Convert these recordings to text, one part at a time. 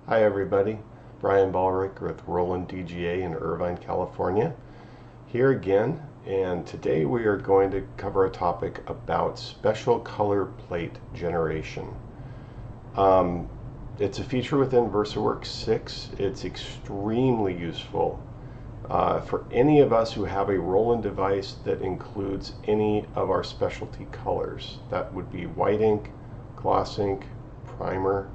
Hi everybody, Brian Ballrick with Roland DGA in Irvine, California. Here again, and today we are going to cover a topic about special color plate generation. It's a feature within VersaWorks 6. It's extremely useful for any of us who have a Roland device that includes any of our specialty colors. That would be white ink, gloss ink, primer.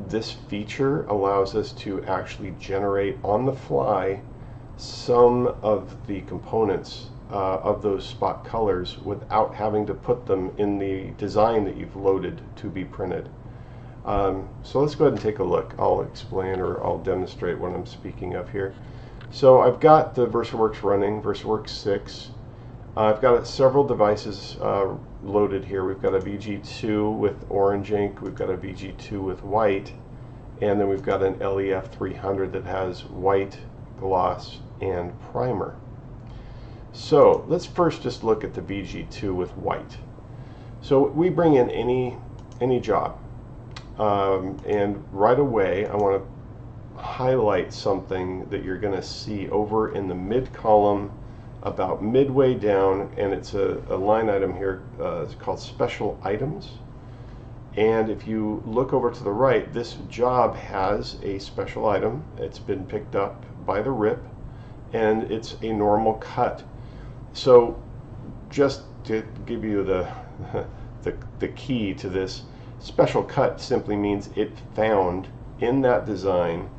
This feature allows us to actually generate on the fly some of the components of those spot colors without having to put them in the design that you've loaded to be printed. So let's go ahead and take a look. I'll explain or I'll demonstrate what I'm speaking of here. So I've got the VersaWorks running, VersaWorks 6. I've got several devices loaded here. We've got a VG2 with orange ink, we've got a VG2 with white, and then we've got an LEF 300 that has white, gloss, and primer. So let's first just look at the VG2 with white. So we bring in any job, and right away I want to highlight something that you're going to see over in the mid column about midway down, and it's a line item here. It's called special items, and if you look over to the right, this job has a special item. It's been picked up by the RIP, and it's a normal cut. So just to give you the key to this, special cut simply means it found in that design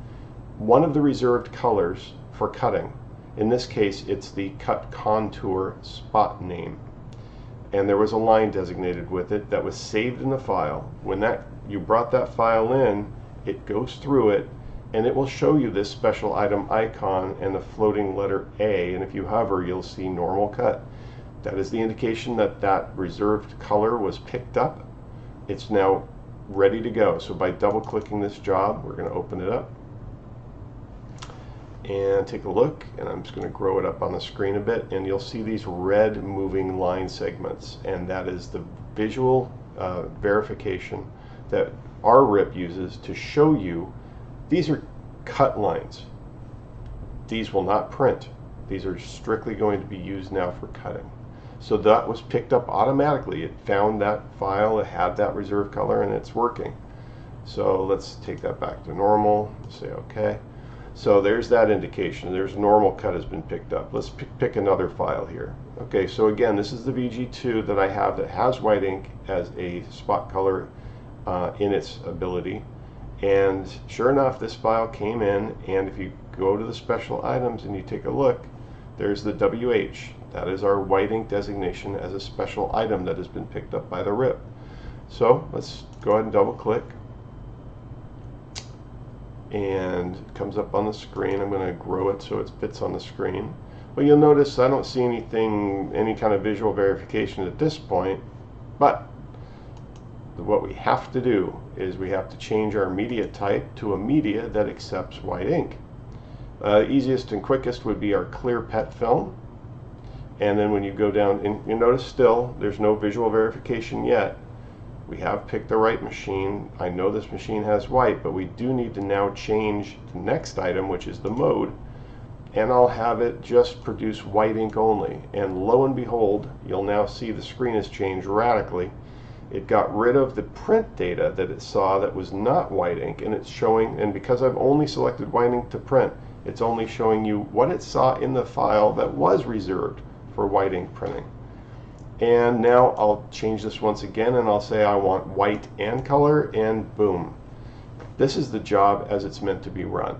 one of the reserved colors for cutting. In this case, it's the cut contour spot name, and there was a line designated with it that was saved in the file. When you brought that file in, it goes through it and it will show you this special item icon and the floating letter A, and if you hover, you'll see normal cut. That is the indication that that reserved color was picked up. It's now ready to go. So by double clicking this job, we're going to open it up and take a look, and I'm just going to grow it up on the screen a bit, and you'll see these red moving line segments, and that is the visual verification that our RIP uses to show you these are cut lines. These will not print. These are strictly going to be used now for cutting. So that was picked up automatically. It found that file, it had that reserved color, and it's working. So let's take that back to normal, say OK. So there's that indication. There's normal cut has been picked up. Let's pick another file here. Okay, so again, this is the VG2 that I have that has white ink as a spot color in its ability. And sure enough, this file came in, and if you go to the special items and you take a look, there's the WH. That is our white ink designation as a special item that has been picked up by the RIP. So let's go ahead and double click, and it comes up on the screen. I'm going to grow it so it fits on the screen. Well, you'll notice I don't see any kind of visual verification at this point, but what we have to do is we have to change our media type to a media that accepts white ink. Easiest and quickest would be our clear PET film, and then when you go down, and you notice still there's no visual verification yet. We have picked the right machine. I know this machine has white, but we do need to now change the next item, which is the mode, and I'll have it just produce white ink only. And lo and behold, you'll now see the screen has changed radically. It got rid of the print data that it saw that was not white ink, and it's showing, and because I've only selected white ink to print, it's only showing you what it saw in the file that was reserved for white ink printing. And now I'll change this once again, and I'll say I want white and color, and boom. This is the job as it's meant to be run.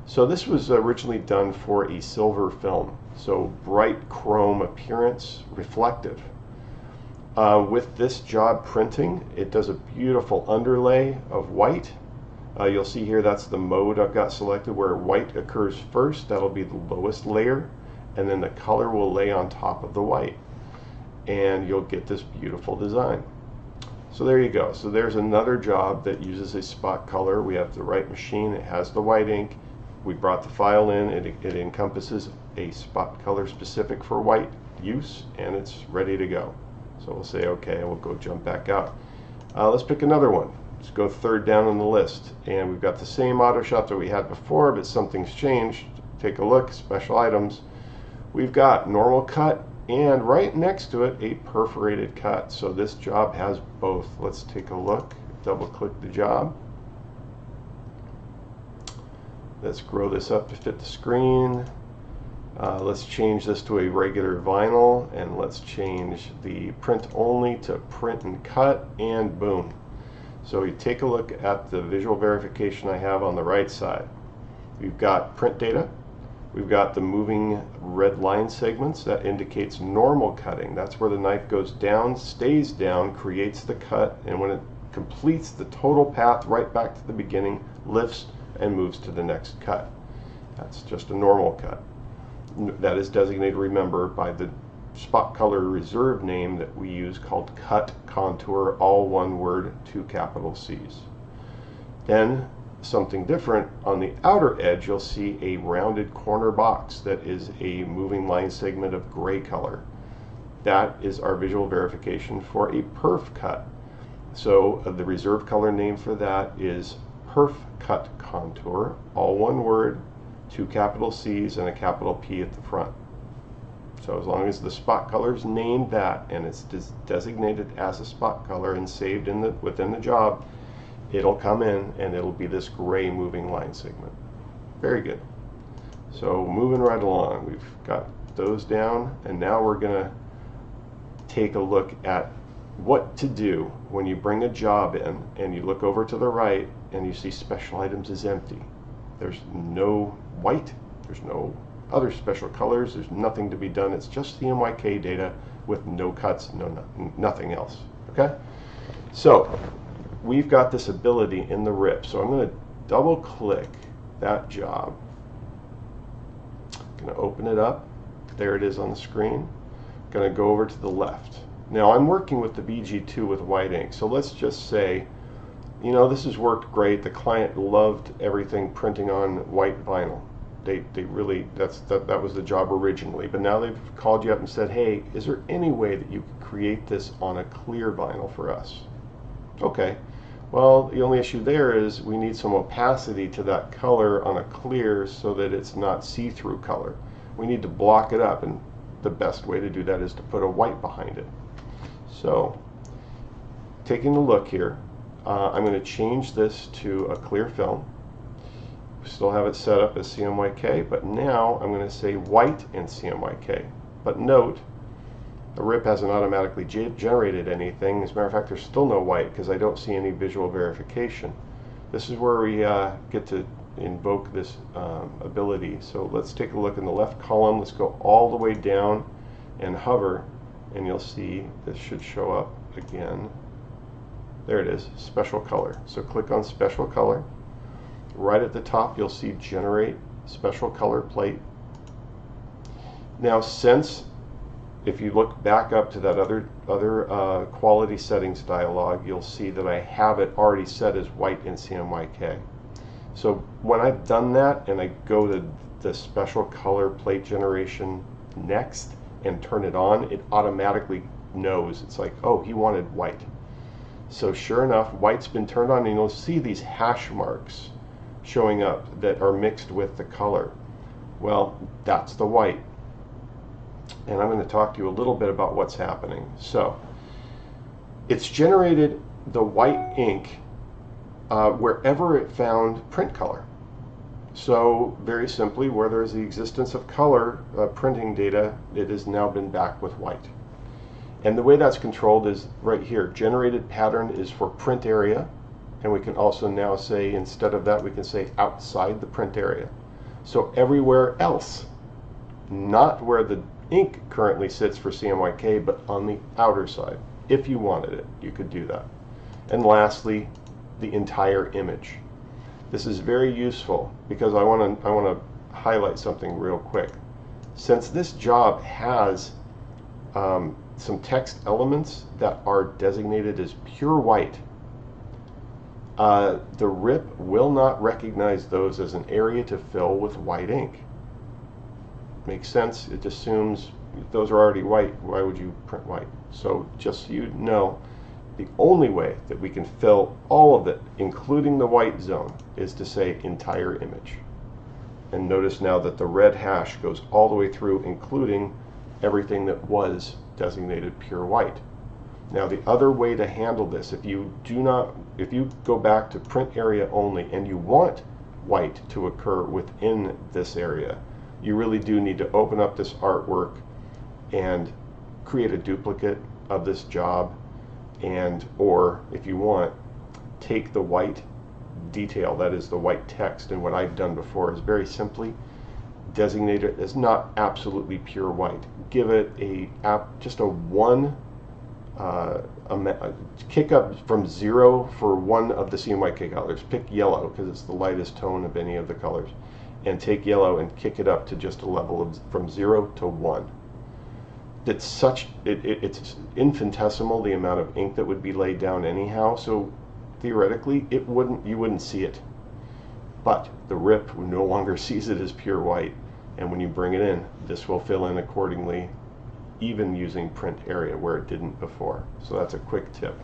So this was originally done for a silver film, so bright chrome appearance, reflective. With this job printing, it does a beautiful underlay of white. You'll see here that's the mode I've got selected, where white occurs first. That'll be the lowest layer, and then the color will lay on top of the white, and you'll get this beautiful design. So there you go. So there's another job that uses a spot color. We have the right machine. It has the white ink. We brought the file in. It encompasses a spot color specific for white use, and it's ready to go. So we'll say OK, and we'll go jump back out. Let's pick another one. Let's go third down on the list, and we've got the same auto shot that we had before, but something's changed. Take a look, special items. We've got normal cut, and right next to it, a perforated cut. So this job has both. Let's take a look, double click the job. Let's grow this up to fit the screen. Let's change this to a regular vinyl, and let's change the print only to print and cut, and boom. So you take a look at the visual verification I have on the right side. We've got print data. We've got the moving red line segments. That indicates normal cutting. That's where the knife goes down, stays down, creates the cut, and when it completes the total path right back to the beginning, lifts and moves to the next cut. That's just a normal cut. That is designated, remember, by the spot color reserve name that we use called cut contour, all one word, 2 capital C's. Then something different, on the outer edge you'll see a rounded corner box that is a moving line segment of gray color. That is our visual verification for a perf cut. So the reserve color name for that is perf cut contour, all one word, 2 capital C's and a capital P at the front. So as long as the spot color is named that and it's designated as a spot color and saved in within the job, it'll come in and it'll be this gray moving line segment. Very good. So moving right along, we've got those down, and now we're going to take a look at what to do when you bring a job in and you look over to the right and you see special items is empty. There's no white, there's no other special colors, there's nothing to be done. It's just the CMYK data with no cuts, nothing else. Okay? So we've got this ability in the RIP. So I'm going to double click that job. I'm going to open it up. There it is on the screen. I'm going to go over to the left. Now I'm working with the BG2 with white ink. So let's just say, you know, this has worked great. The client loved everything printing on white vinyl. They really, that was the job originally, but now they've called you up and said, hey, is there any way that you could create this on a clear vinyl for us? Okay, well, the only issue there is we need some opacity to that color on a clear so that it's not see-through color. We need to block it up, and the best way to do that is to put a white behind it. So taking a look here, I'm going to change this to a clear film. Still have it set up as CMYK, but now I'm going to say white in CMYK. But note, the RIP hasn't automatically generated anything. As a matter of fact, there's still no white because I don't see any visual verification. This is where we get to invoke this ability. So let's take a look in the left column. Let's go all the way down and hover, and you'll see this should show up again. There it is, special color. So click on special color. Right at the top you'll see generate special color plate. Now since, if you look back up to that other quality settings dialog, you'll see that I have it already set as white in CMYK. So when I've done that and I go to the special color plate generation next and turn it on, it automatically knows. It's like, oh, he wanted white. So sure enough, white's been turned on, and you'll see these hash marks showing up that are mixed with the color. Well, that's the white. And I'm going to talk to you a little bit about what's happening. So it's generated the white ink wherever it found print color. So very simply, where there is the existence of color printing data, it has now been backed with white. And the way that's controlled is right here. Generated pattern is for print area. And we can also now say, instead of that, we can say outside the print area. So everywhere else, not where the ink currently sits for CMYK, but on the outer side. If you wanted it, you could do that. And lastly, the entire image. This is very useful because I want to highlight something real quick. Since this job has some text elements that are designated as pure white, the RIP will not recognize those as an area to fill with white ink. Makes sense. It assumes if those are already white, why would you print white? So just so you know, The only way that we can fill all of it, including the white zone, is to say entire image. And notice now that the red hash goes all the way through, including everything that was designated pure white. Now the other way to handle this, if you go back to print area only and you want white to occur within this area, you really do need to open up this artwork and create a duplicate of this job, or if you want, take the white detail, that is the white text, and what I've done before is very simply designate it as not absolutely pure white. Give it just a one kick up from 0 for one of the CMYK colors. Pick yellow because it's the lightest tone of any of the colors, and take yellow and kick it up to just a level of from 0 to 1. It's infinitesimal, the amount of ink that would be laid down anyhow, so theoretically you wouldn't see it. But the RIP no longer sees it as pure white, and when you bring it in, this will fill in accordingly, even using print area where it didn't before. So that's a quick tip.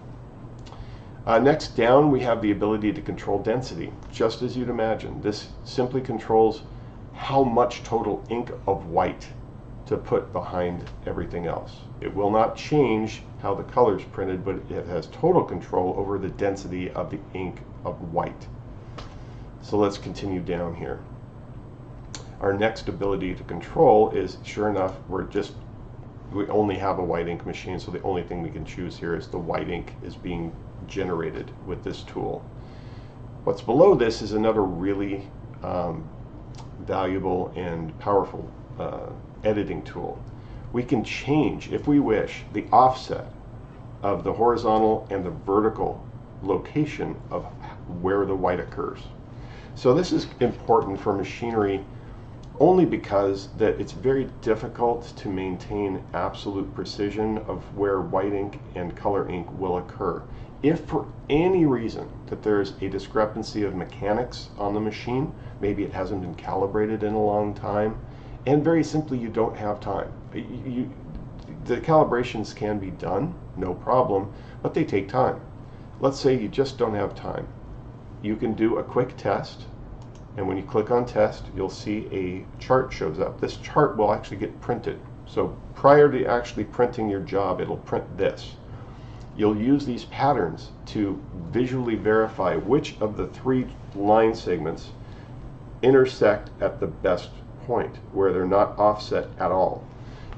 Next down, we have the ability to control density, just as you'd imagine. This simply controls how much total ink of white to put behind everything else. It will not change how the color is printed, but it has total control over the density of the ink of white. So let's continue down here. Our next ability to control is, sure enough, we only have a white ink machine, so the only thing we can choose here is the white ink is being generated with this tool. What's below this is another really valuable and powerful editing tool. We can change, if we wish, the offset of the horizontal and the vertical location of where the white occurs. So this is important for machinery only because that it's very difficult to maintain absolute precision of where white ink and color ink will occur. If for any reason that there's a discrepancy of mechanics on the machine, maybe it hasn't been calibrated in a long time, and very simply you don't have time. The calibrations can be done, no problem, but they take time. Let's say you just don't have time. You can do a quick test, and when you click on test, you'll see a chart shows up. This chart will actually get printed. So prior to actually printing your job, it'll print this. You'll use these patterns to visually verify which of the 3 line segments intersect at the best point, where they're not offset at all.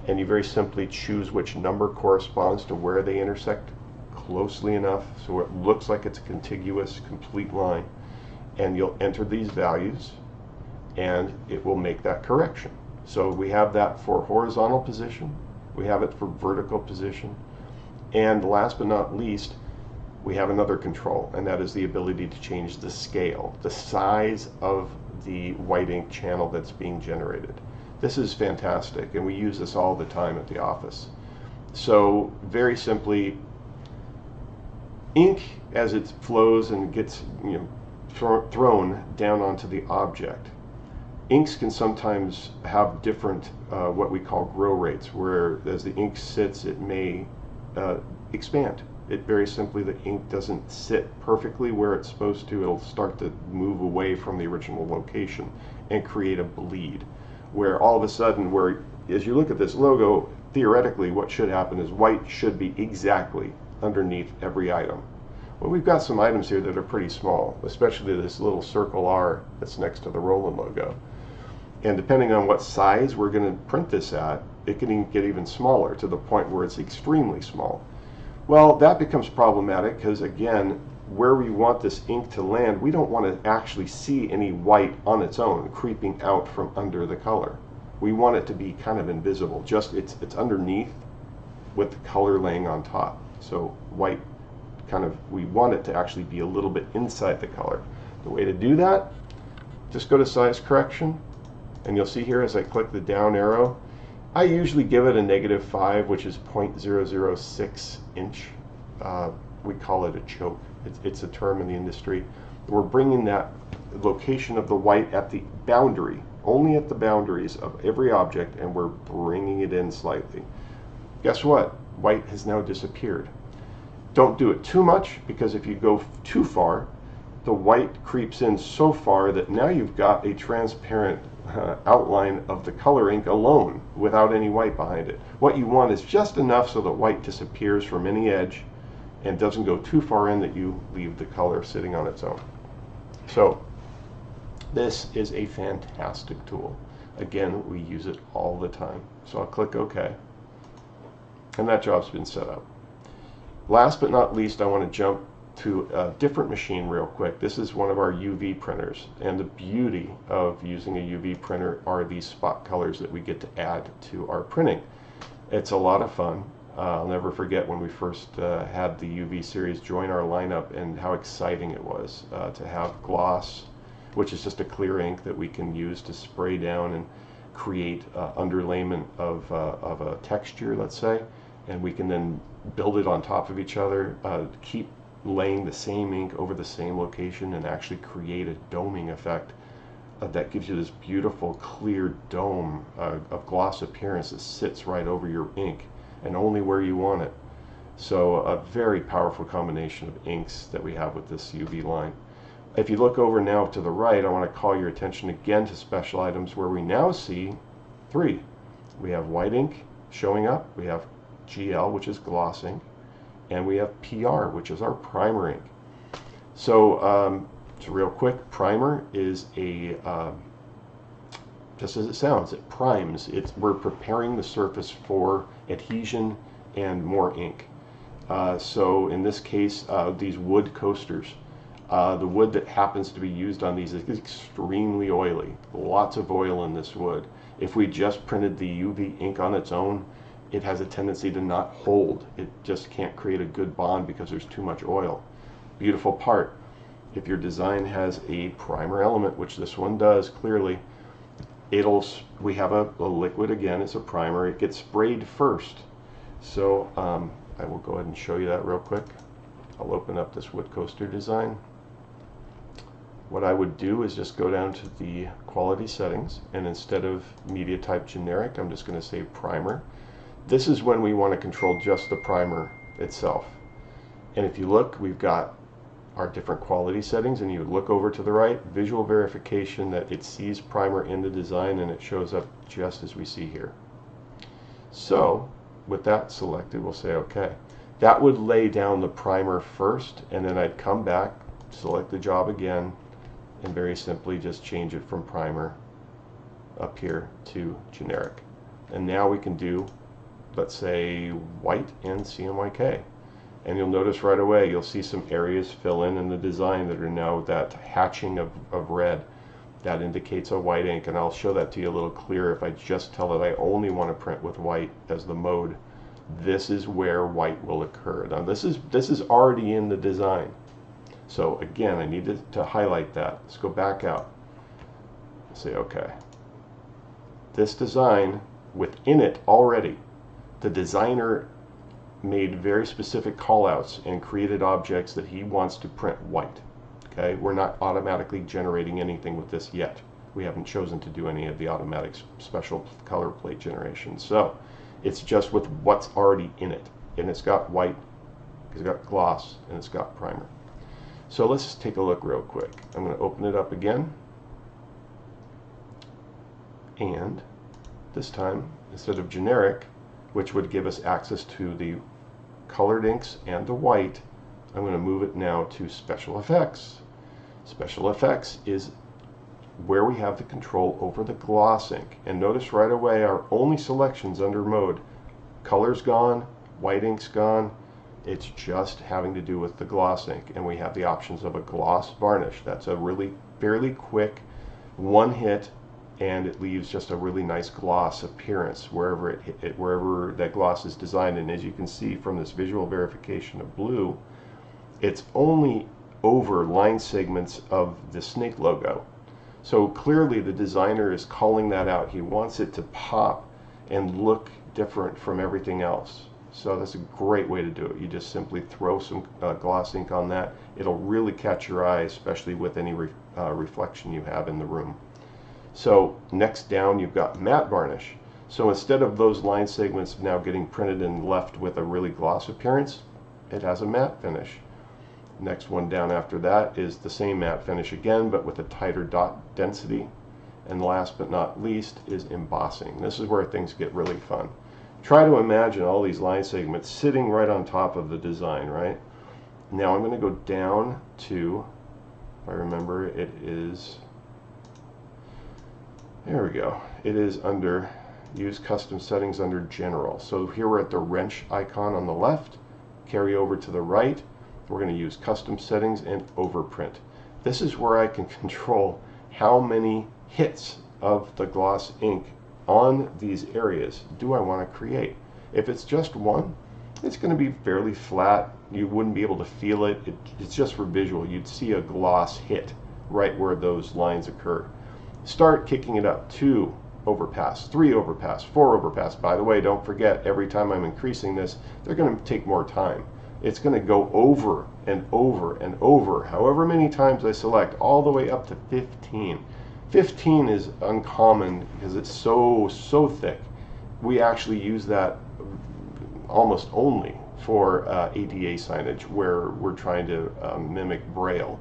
And you very simply choose which number corresponds to where they intersect closely enough so it looks like it's a contiguous, complete line. And you'll enter these values, and it will make that correction. So we have that for horizontal position, we have it for vertical position, and last but not least, we have another control, and that is the ability to change the scale, the size of the white ink channel that's being generated. This is fantastic, and we use this all the time at the office. So very simply, ink as it flows and gets thrown down onto the object. Inks can sometimes have different what we call grow rates, where as the ink sits it may expand. It very simply, the ink doesn't sit perfectly where it's supposed to. It'll start to move away from the original location and create a bleed, where all of a sudden, as you look at this logo, theoretically what should happen is white should be exactly underneath every item. Well, we've got some items here that are pretty small, especially this little circle R that's next to the Roland logo. And depending on what size we're going to print this at, it can get even smaller, to the point where it's extremely small. Well, that becomes problematic because, again, where we want this ink to land, we don't want to actually see any white on its own creeping out from under the color. We want it to be kind of invisible, just it's underneath with the color laying on top. So white we want it to actually be a little bit inside the color. The way to do that, just go to size correction, and you'll see here as I click the down arrow, I usually give it a -5, which is 0.006 inch. We call it a choke. It's a term in the industry. We're bringing that location of the white at the boundary, only at the boundaries of every object, and we're bringing it in slightly. Guess what? White has now disappeared. Don't do it too much, because if you go too far, the white creeps in so far that now you've got a transparent outline of the color ink alone without any white behind it. What you want is just enough so the white disappears from any edge and doesn't go too far in that you leave the color sitting on its own. So this is a fantastic tool. Again, we use it all the time. So I'll click OK, and that job's been set up. Last but not least, I want to jump to a different machine real quick. This is one of our UV printers, and the beauty of using a UV printer are these spot colors that we get to add to our printing. It's a lot of fun. I'll never forget when we first had the UV series join our lineup and how exciting it was to have gloss, which is just a clear ink that we can use to spray down and create underlayment of a texture, let's say, and we can then build it on top of each other, keep laying the same ink over the same location, and actually create a doming effect that gives you this beautiful clear dome of gloss appearance that sits right over your ink and only where you want it. So a very powerful combination of inks that we have with this UV line. If you look over now to the right, I want to call your attention again to special items where we now see three. We have white ink showing up, we have GL, which is gloss ink, and we have PR, which is our primer ink. So real quick, primer is a just as it sounds, it primes. We're preparing the surface for adhesion and more ink. So in this case, these wood coasters, the wood that happens to be used on these is extremely oily. Lots of oil in this wood. If we just printed the UV ink on its own, it has a tendency to not hold. It just can't create a good bond because there's too much oil. Beautiful part. If your design has a primer element, which this one does clearly, we have a liquid, again, it's a primer. It gets sprayed first. So I will go ahead and show you that real quick. I'll open up this wood coaster design. What I would do is just go down to the quality settings, and instead of media type generic, I'm just going to say primer. This is when we want to control just the primer itself. And if you look, we've got our different quality settings, and you look over to the right, visual verification that it sees primer in the design, and it shows up just as we see here. So with that selected, we'll say OK. That would lay down the primer first, and then I'd come back, select the job again, and very simply just change it from primer up here to generic. And now we can do, let's say, white and CMYK. And you'll notice right away, you'll see some areas fill in the design that are now that hatching of red. That indicates a white ink, and I'll show that to you a little clearer. If I just tell it I only want to print with white as the mode, this is where white will occur. Now this is already in the design. So again, I need to highlight that. Let's go back out. Say OK. This design, within it already, the designer made very specific callouts and created objects that he wants to print white. Okay, we're not automatically generating anything with this yet. We haven't chosen to do any of the automatic special color plate generation. So it's just with what's already in it. And it's got white, it's got gloss, and it's got primer. So let's just take a look real quick. I'm going to open it up again. And this time, instead of generic, which would give us access to the colored inks and the white, I'm going to move it now to special effects. Special effects is where we have the control over the gloss ink. And notice right away our only selections under mode, color's gone, white ink's gone. It's just having to do with the gloss ink, and we have the options of a gloss varnish. That's a really fairly quick one hit, and it leaves just a really nice gloss appearance wherever wherever that gloss is designed. And as you can see from this visual verification of blue, it's only over line segments of the snake logo. So clearly the designer is calling that out. He wants it to pop and look different from everything else. So that's a great way to do it. You just simply throw some gloss ink on that. It'll really catch your eye, especially with any reflection you have in the room. So next down, you've got matte varnish. So instead of those line segments now getting printed and left with a really gloss appearance, it has a matte finish. Next one down after that is the same matte finish again, but with a tighter dot density. And last but not least is embossing. This is where things get really fun. Try to imagine all these line segments sitting right on top of the design, right? Now I'm going to go down to, if I remember, it is, there we go. It is under Use Custom Settings under General. So here we're at the wrench icon on the left. Carry over to the right. We're going to use Custom Settings and Overprint. This is where I can control how many hits of the gloss ink on these areas do I want to create. If it's just one, it's going to be fairly flat. You wouldn't be able to feel it. It's just for visual. You'd see a gloss hit right where those lines occur. Start kicking it up. 2 overpass, 3 overpass, 4 overpass. By the way, don't forget, every time I'm increasing this, they're going to take more time. It's going to go over and over and over, however many times I select, all the way up to 15. 15 is uncommon because it's so thick. We actually use that almost only for ADA signage where we're trying to mimic Braille,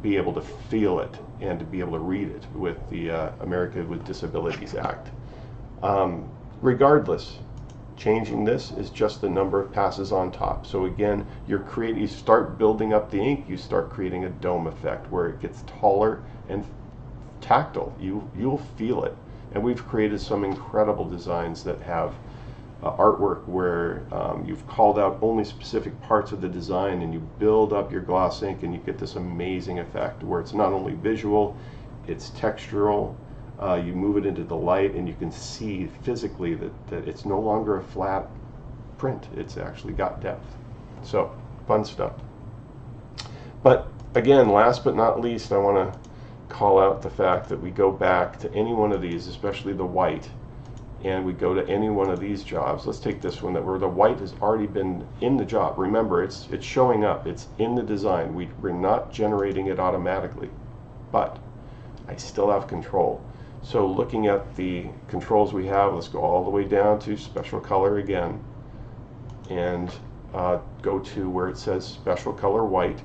be able to feel it and to be able to read it with the America with Disabilities Act. Regardless, changing this is just the number of passes on top. So again, you start building up the ink, you start creating a dome effect where it gets taller and tactile. You'll feel it. And we've created some incredible designs that have artwork where you've called out only specific parts of the design and you build up your gloss ink and you get this amazing effect where it's not only visual, it's textural. You move it into the light and you can see physically that it's no longer a flat print. It's actually got depth. So, fun stuff. But again, last but not least, I want to call out the fact that we go back to any one of these, especially the white, and we go to any one of these jobs. Let's take this one where the white has already been in the job. Remember, it's showing up. It's in the design. We're not generating it automatically, but I still have control. So looking at the controls we have, let's go all the way down to special color again and go to where it says special color white.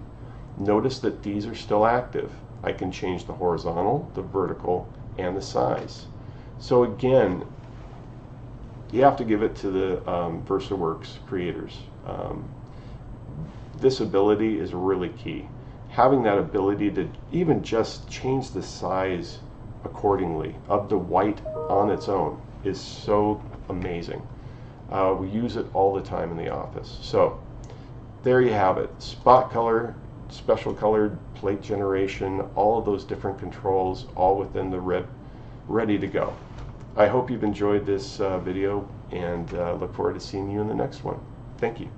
Notice that these are still active. I can change the horizontal, the vertical, and the size. So again, you have to give it to the VersaWorks creators. This ability is really key. Having that ability to even just change the size accordingly of the white on its own is so amazing. We use it all the time in the office. So there you have it. Spot color, special colored plate generation, all of those different controls, all within the ready to go. I hope you've enjoyed this video and look forward to seeing you in the next one. Thank you.